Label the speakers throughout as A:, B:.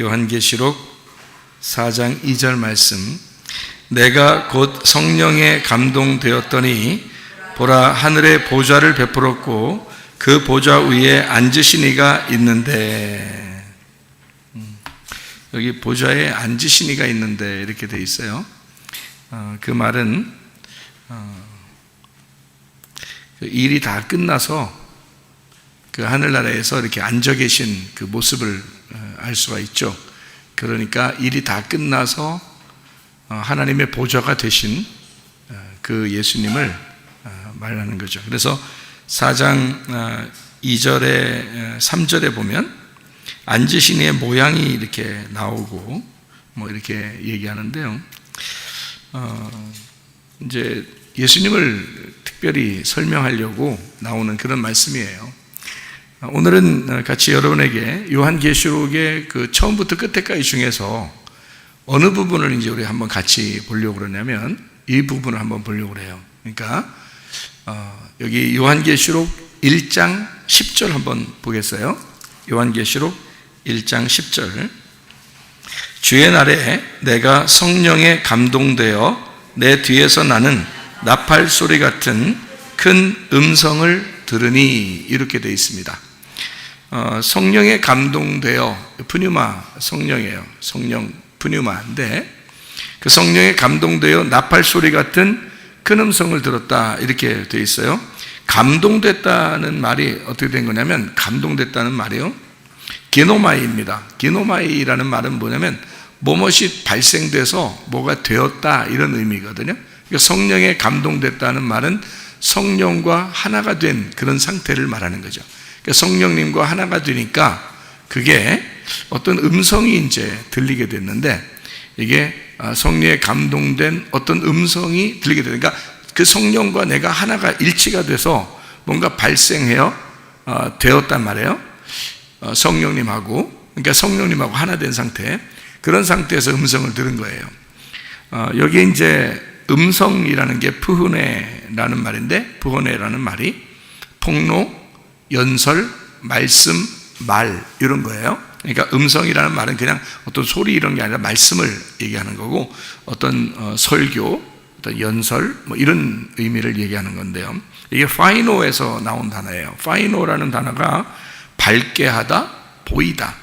A: 요한계시록 4장 2절 말씀. 내가 곧 성령에 감동되었더니 보라, 하늘에 보좌를 베풀었고 그 보좌 위에 앉으신 이가 있는데, 여기 보좌에 앉으신 이가 있는데 이렇게 돼 있어요. 그 말은 그 일이 다 끝나서 그 하늘나라에서 이렇게 앉아 계신 그 모습을 알 수가 있죠. 그러니까 일이 다 끝나서 하나님의 보좌가 되신 그 예수님을 말하는 거죠. 그래서 4장 2절에 3절에 보면 앉으신 이의 모양이 이렇게 나오고 뭐 이렇게 얘기하는데요. 이제 예수님을 특별히 설명하려고 나오는 그런 말씀이에요. 오늘은 같이 여러분에게 요한계시록의 그 처음부터 끝에까지 중에서 어느 부분을 이제 우리 한번 같이 보려고 그러냐면 이 부분을 한번 보려고 그래요. 그러니까 여기 요한계시록 1장 10절 한번 보겠어요. 요한계시록 1장 10절. 주의 날에 내가 성령에 감동되어 내 뒤에서 나는 나팔 소리 같은 큰 음성을 들으니, 이렇게 되어 있습니다. 성령에 감동되어, 푸뉴마 성령이에요. 성령 푸뉴마인데 그 성령에 감동되어 나팔 소리 같은 큰 음성을 들었다, 이렇게 되어 있어요. 감동됐다는 말이 어떻게 된 거냐면, 감동됐다는 말이요, 게노마이입니다. 게노마이라는 말은 뭐냐면 뭐뭇이 발생돼서 뭐가 되었다, 이런 의미거든요. 그러니까 성령에 감동됐다는 말은 성령과 하나가 된 그런 상태를 말하는 거죠. 그러니까 성령님과 하나가 되니까 그게 어떤 음성이 이제 들리게 됐는데, 이게 성령에 감동된 어떤 음성이 들리게 되니까 그 성령과 내가 하나가 일치가 돼서 뭔가 발생해요, 되었단 말이에요. 성령님하고, 그러니까 성령님하고 하나 된 상태, 그런 상태에서 음성을 들은 거예요. 여기 이제 음성이라는 게 푸흐네라는 말인데, 푸흐네라는 말이 폭로, 연설, 말씀, 말, 이런 거예요. 그러니까 음성이라는 말은 그냥 어떤 소리 이런 게 아니라 말씀을 얘기하는 거고, 어떤 설교, 어떤 연설, 뭐 이런 의미를 얘기하는 건데요. 이게 파이노에서 나온 단어예요. 파이노라는 단어가 밝게 하다, 보이다,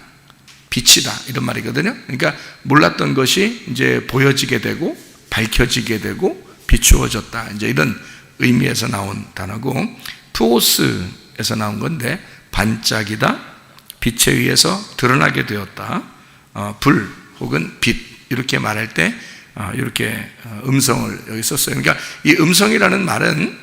A: 비치다, 이런 말이거든요. 그러니까 몰랐던 것이 이제 보여지게 되고 밝혀지게 되고 비추어졌다, 이제 이런 의미에서 나온 단어고, 푸오스에서 나온 건데 반짝이다, 빛에 의해서 드러나게 되었다, 불 혹은 빛, 이렇게 말할 때 이렇게 음성을 여기 썼어요. 그러니까 이 음성이라는 말은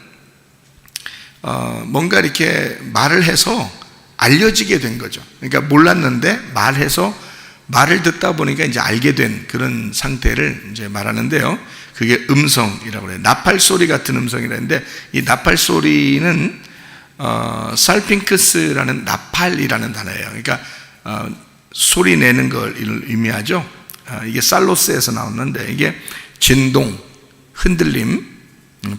A: 뭔가 이렇게 말을 해서 알려지게 된 거죠. 그러니까 몰랐는데 말해서, 말을 듣다 보니까 이제 알게 된 그런 상태를 이제 말하는데요. 그게 음성이라고 해요. 나팔 소리 같은 음성이라는데, 이 나팔 소리는 살핑크스라는 나팔이라는 단어예요. 그러니까 소리 내는 걸 의미하죠. 이게 살로스에서 나왔는데, 이게 진동, 흔들림,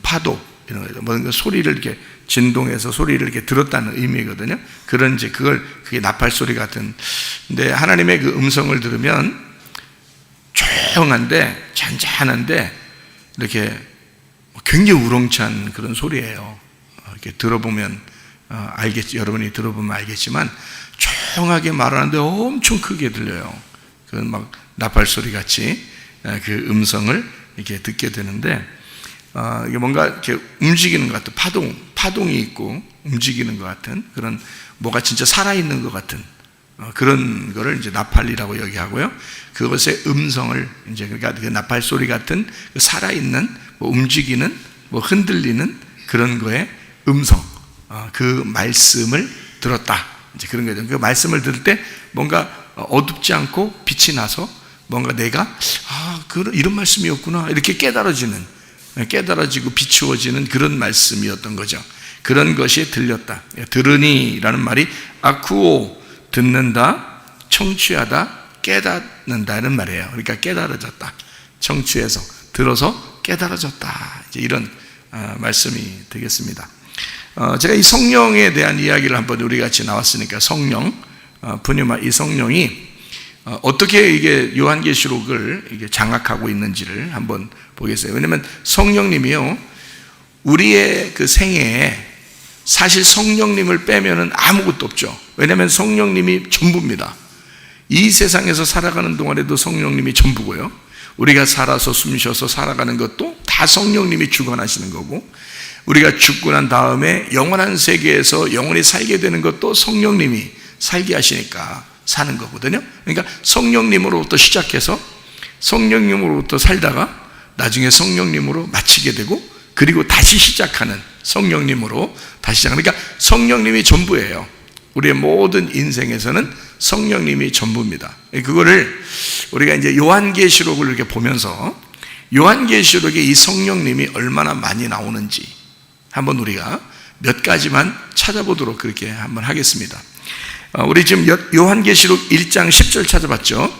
A: 파도, 이런 거예요. 뭔가 소리를 이렇게 진동해서 소리를 이렇게 들었다는 의미거든요. 그런지 그게 나팔 소리 같은. 근데 하나님의 그 음성을 들으면 조용한데, 잔잔한데 이렇게 굉장히 우렁찬 그런 소리예요. 이렇게 들어보면 여러분이 들어보면 알겠지만 조용하게 말하는데 엄청 크게 들려요. 그건 막 나팔 소리 같이 그 음성을 이렇게 듣게 되는데, 이게 뭔가 이렇게 움직이는 것 같은, 파동이 있고 움직이는 것 같은 그런, 뭐가 진짜 살아있는 것 같은 그런 거를 이제 나팔이라고 얘기하고요. 그것의 음성을 이제, 그러니까 그 나팔 소리 같은 그 살아있는, 뭐 움직이는, 뭐 흔들리는 그런 거에 음성, 그 말씀을 들었다, 이제 그런 거죠. 그 말씀을 들을 때 뭔가 어둡지 않고 빛이 나서 뭔가 내가 이런 말씀이었구나, 이렇게 깨달아지고 비추어지는 그런 말씀이었던 거죠. 그런 것이 들렸다. 들으니라는 말이 아쿠오, 듣는다, 청취하다, 깨닫는다는 말이에요. 그러니까 깨달아졌다, 청취해서, 들어서 깨달아졌다, 이제 이런 말씀이 되겠습니다. 제가 이 성령에 대한 이야기를 한번 우리 같이 나왔으니까, 성령, 푸뉴마, 이 성령이 어떻게 이게 요한계시록을 이게 장악하고 있는지를 한번 보겠어요. 왜냐하면 성령님이요, 우리의 그 생애에 사실 성령님을 빼면은 아무것도 없죠. 왜냐하면 성령님이 전부입니다. 이 세상에서 살아가는 동안에도 성령님이 전부고요, 우리가 살아서 숨쉬어서 살아가는 것도 다 성령님이 주관하시는 거고, 우리가 죽고 난 다음에 영원한 세계에서 영원히 살게 되는 것도 성령님이 살게 하시니까 사는 거거든요. 그러니까 성령님으로부터 시작해서 성령님으로부터 살다가 나중에 성령님으로 마치게 되고, 그리고 다시 시작하는 성령님으로 다시 시작하는, 그러니까 성령님이 전부예요. 우리의 모든 인생에서는 성령님이 전부입니다. 그거를 우리가 이제 요한계시록을 이렇게 보면서 요한계시록에 이 성령님이 얼마나 많이 나오는지 한번 우리가 몇 가지만 찾아보도록 그렇게 한번 하겠습니다. 우리 지금 요한계시록 1장 10절 찾아봤죠?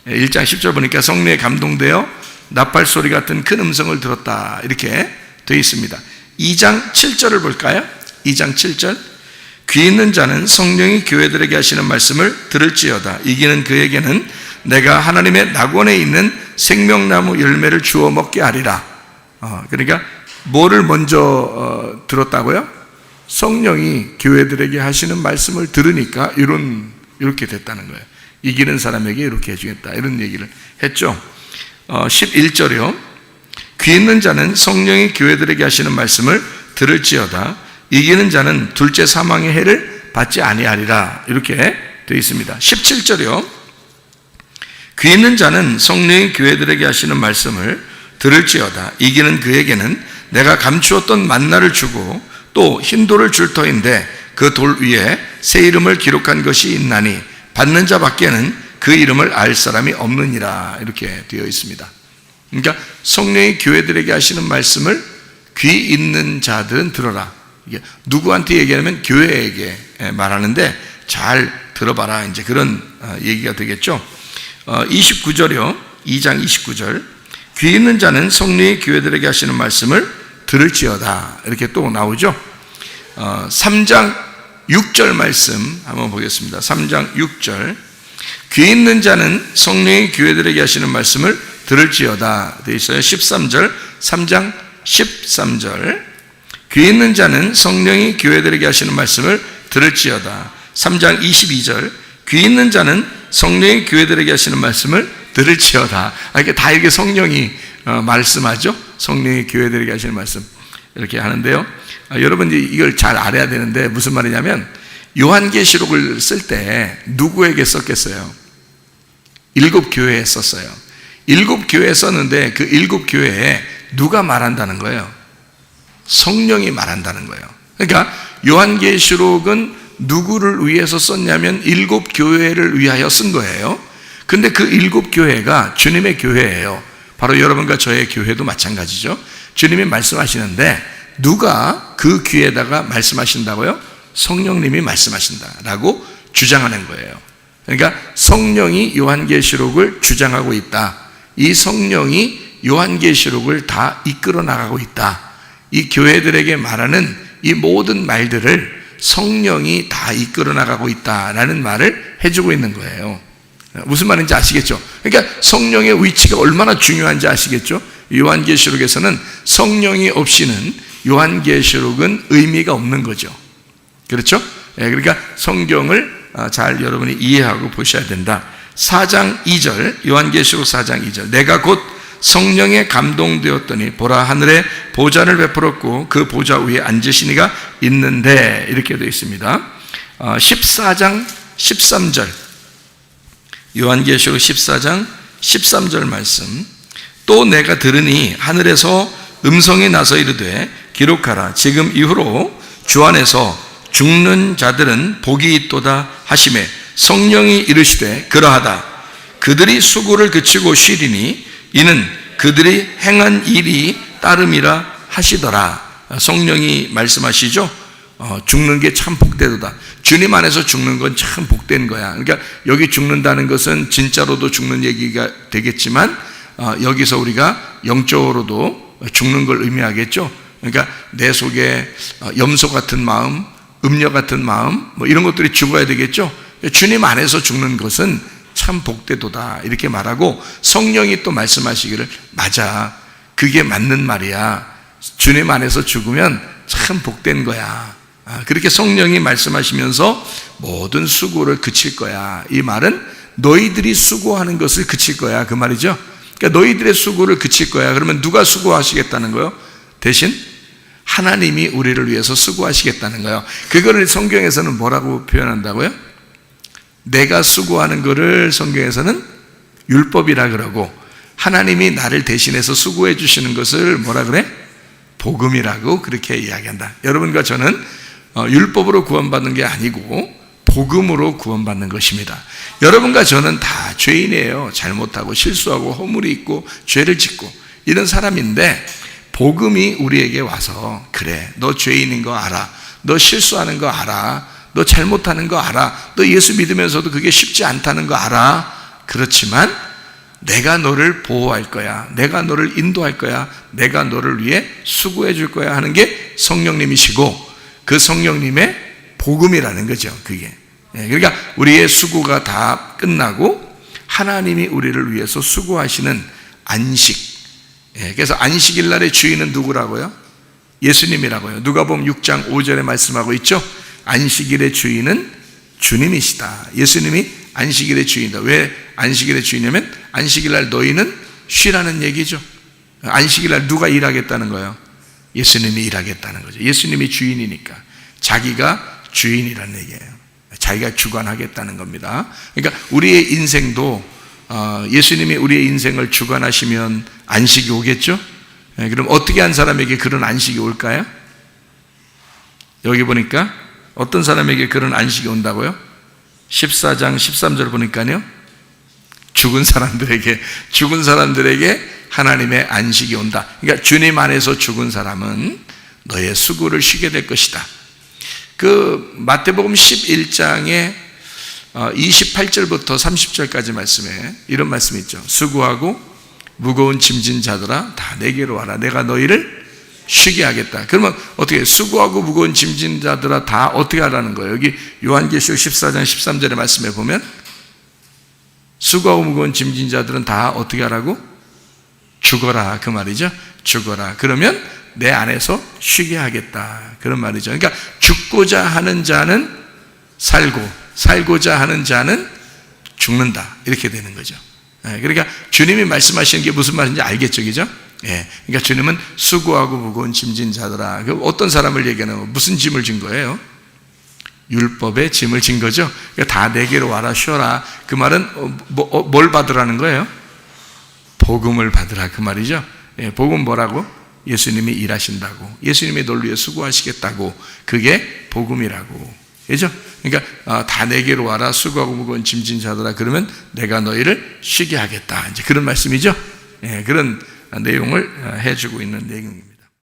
A: 1장 10절 보니까 성령에 감동되어 나팔소리 같은 큰 음성을 들었다, 이렇게 되어 있습니다. 2장 7절을 볼까요? 2장 7절. 귀 있는 자는 성령이 교회들에게 하시는 말씀을 들을지어다. 이기는 그에게는 내가 하나님의 낙원에 있는 생명나무 열매를 주워 먹게 하리라. 그러니까 뭐를 먼저 들었다고요? 성령이 교회들에게 하시는 말씀을 들으니까 이렇게 됐다는 거예요. 이기는 사람에게 이렇게 해주겠다, 이런 얘기를 했죠. 11절이요. 귀 있는 자는 성령이 교회들에게 하시는 말씀을 들을지어다. 이기는 자는 둘째 사망의 해를 받지 아니하리라, 이렇게 되어 있습니다. 17절이요. 귀 있는 자는 성령이 교회들에게 하시는 말씀을 들을지어다. 이기는 그에게는 내가 감추었던 만나를 주고 또 흰돌을 줄 터인데 그 돌 위에 새 이름을 기록한 것이 있나니 받는 자 밖에는 그 이름을 알 사람이 없느니라, 이렇게 되어 있습니다. 그러니까 성령이 교회들에게 하시는 말씀을 귀 있는 자들은 들어라. 이게 누구한테 얘기하면 교회에게 말하는데 잘 들어봐라, 이제 그런 얘기가 되겠죠. 29절이요. 2장 29절. 귀 있는 자는 성령이 교회들에게 하시는 말씀을 들을지어다, 이렇게 또 나오죠. 3장 6절 말씀 한번 보겠습니다. 3장 6절. 귀 있는 자는 성령이 교회들에게 하시는 말씀을 들을지어다 되어 있어요. 13절. 3장 13절. 귀 있는 자는 성령이 교회들에게 하시는 말씀을 들을지어다. 3장 22절. 귀 있는 자는 성령이 교회들에게 하시는 말씀을 들을지어다. 이게 다 이게 성령이 말씀하죠. 성령이 교회들에게 하시는 말씀, 이렇게 하는데요. 여러분 이걸 잘 알아야 되는데, 무슨 말이냐면 요한계시록을 쓸 때 누구에게 썼겠어요? 7교회에 썼어요. 7교회에 썼는데 그 7교회에 누가 말한다는 거예요? 성령이 말한다는 거예요. 그러니까 요한계시록은 누구를 위해서 썼냐면 7교회를 위하여 쓴 거예요. 근데 그 7교회가 주님의 교회예요. 바로 여러분과 저의 교회도 마찬가지죠. 주님이 말씀하시는데 누가 그 귀에다가 말씀하신다고요? 성령님이 말씀하신다라고 주장하는 거예요. 그러니까 성령이 요한계시록을 주장하고 있다. 이 성령이 요한계시록을 다 이끌어 나가고 있다. 이 교회들에게 말하는 이 모든 말들을 성령이 다 이끌어 나가고 있다라는 말을 해주고 있는 거예요. 무슨 말인지 아시겠죠? 그러니까 성령의 위치가 얼마나 중요한지 아시겠죠? 요한계시록에서는 성령이 없이는 요한계시록은 의미가 없는 거죠. 그렇죠? 그러니까 성경을 잘 여러분이 이해하고 보셔야 된다. 4장 2절, 요한계시록 4장 2절. 내가 곧 성령에 감동되었더니 보라, 하늘에 보좌를 베풀었고 그 보좌 위에 앉으신 이가 있는데, 이렇게 되어 있습니다. 14장 13절, 요한계시록 14장 13절 말씀. 또 내가 들으니 하늘에서 음성이 나서 이르되 기록하라. 지금 이후로 주 안에서 죽는 자들은 복이 있도다 하시매 성령이 이르시되 그러하다. 그들이 수고를 그치고 쉬리니 이는 그들이 행한 일이 따름이라 하시더라. 성령이 말씀하시죠. 죽는 게 참 복되도다. 주님 안에서 죽는 건 참 복된 거야. 그러니까 여기 죽는다는 것은 진짜로도 죽는 얘기가 되겠지만 여기서 우리가 영적으로도 죽는 걸 의미하겠죠. 그러니까 내 속에 염소 같은 마음, 음녀 같은 마음, 뭐 이런 것들이 죽어야 되겠죠. 주님 안에서 죽는 것은 참 복되도다 이렇게 말하고, 성령이 또 말씀하시기를 맞아, 그게 맞는 말이야, 주님 안에서 죽으면 참 복된 거야, 그렇게 성령이 말씀하시면서 모든 수고를 그칠 거야. 이 말은 너희들이 수고하는 것을 그칠 거야, 그 말이죠. 그러니까 너희들의 수고를 그칠 거야. 그러면 누가 수고하시겠다는 거예요? 대신 하나님이 우리를 위해서 수고하시겠다는 거예요. 그거를 성경에서는 뭐라고 표현한다고요? 내가 수고하는 거를 성경에서는 율법이라 그러고, 하나님이 나를 대신해서 수고해 주시는 것을 뭐라 그래? 복음이라고 그렇게 이야기한다. 여러분과 저는 율법으로 구원받는 게 아니고 복음으로 구원받는 것입니다. 여러분과 저는 다 죄인이에요. 잘못하고 실수하고 허물이 있고 죄를 짓고 이런 사람인데, 복음이 우리에게 와서 그래, 너 죄인인 거 알아, 너 실수하는 거 알아, 너 잘못하는 거 알아, 너 예수 믿으면서도 그게 쉽지 않다는 거 알아, 그렇지만 내가 너를 보호할 거야, 내가 너를 인도할 거야, 내가 너를 위해 수고해 줄 거야 하는 게 성령님이시고, 그 성령님의 복음이라는 거죠, 그게. 그러니까 우리의 수고가 다 끝나고 하나님이 우리를 위해서 수고하시는 안식. 그래서 안식일 날의 주인은 누구라고요? 예수님이라고요. 누가복음 6장 5절에 말씀하고 있죠. 안식일의 주인은 주님이시다. 예수님이 안식일의 주인이다. 왜 안식일의 주인이냐면, 안식일 날 너희는 쉬라는 얘기죠. 안식일 날 누가 일하겠다는 거예요? 예수님이 일하겠다는 거죠. 예수님이 주인이니까. 자기가 주인이라는 얘기예요. 자기가 주관하겠다는 겁니다. 그러니까 우리의 인생도 예수님이 우리의 인생을 주관하시면 안식이 오겠죠? 그럼 어떻게 한 사람에게 그런 안식이 올까요? 여기 보니까 어떤 사람에게 그런 안식이 온다고요? 14장 13절 보니까요, 죽은 사람들에게 하나님의 안식이 온다. 그러니까 주님 안에서 죽은 사람은 너의 수고를 쉬게 될 것이다. 그 마태복음 11장에 28절부터 30절까지 말씀에 이런 말씀이 있죠. 수고하고 무거운 짐진 자들아 다 내게로 와라, 내가 너희를 쉬게 하겠다. 그러면 어떻게, 수고하고 무거운 짐진 자들아 다 어떻게 하라는 거예요? 여기 요한계시록 14장 13절의 말씀에 보면 수고하고 무거운 짐진 자들은 다 어떻게 하라고? 죽어라, 그 말이죠. 죽어라. 그러면 내 안에서 쉬게 하겠다, 그런 말이죠. 그러니까 죽고자 하는 자는 살고, 살고자 하는 자는 죽는다, 이렇게 되는 거죠. 그러니까 주님이 말씀하시는 게 무슨 말인지 알겠죠, 그죠? 그러니까 주님은 수고하고 무거운 짐진 자들아, 어떤 사람을 얘기하는 거, 무슨 짐을 진 거예요? 율법의 짐을 진 거죠. 그러니까 다 내게로 와라, 쉬어라. 그 말은 뭘 받으라는 거예요? 복음을 받으라, 그 말이죠. 복음 뭐라고? 예수님이 일하신다고, 예수님이 널 위해 수고하시겠다고, 그게 복음이라고, 그죠? 그러니까 다 내게로 와라, 수고하고 무거운 짐진 자들아, 그러면 내가 너희를 쉬게 하겠다, 이제 그런 말씀이죠. 그런 내용을 해주고 있는 내용입니다.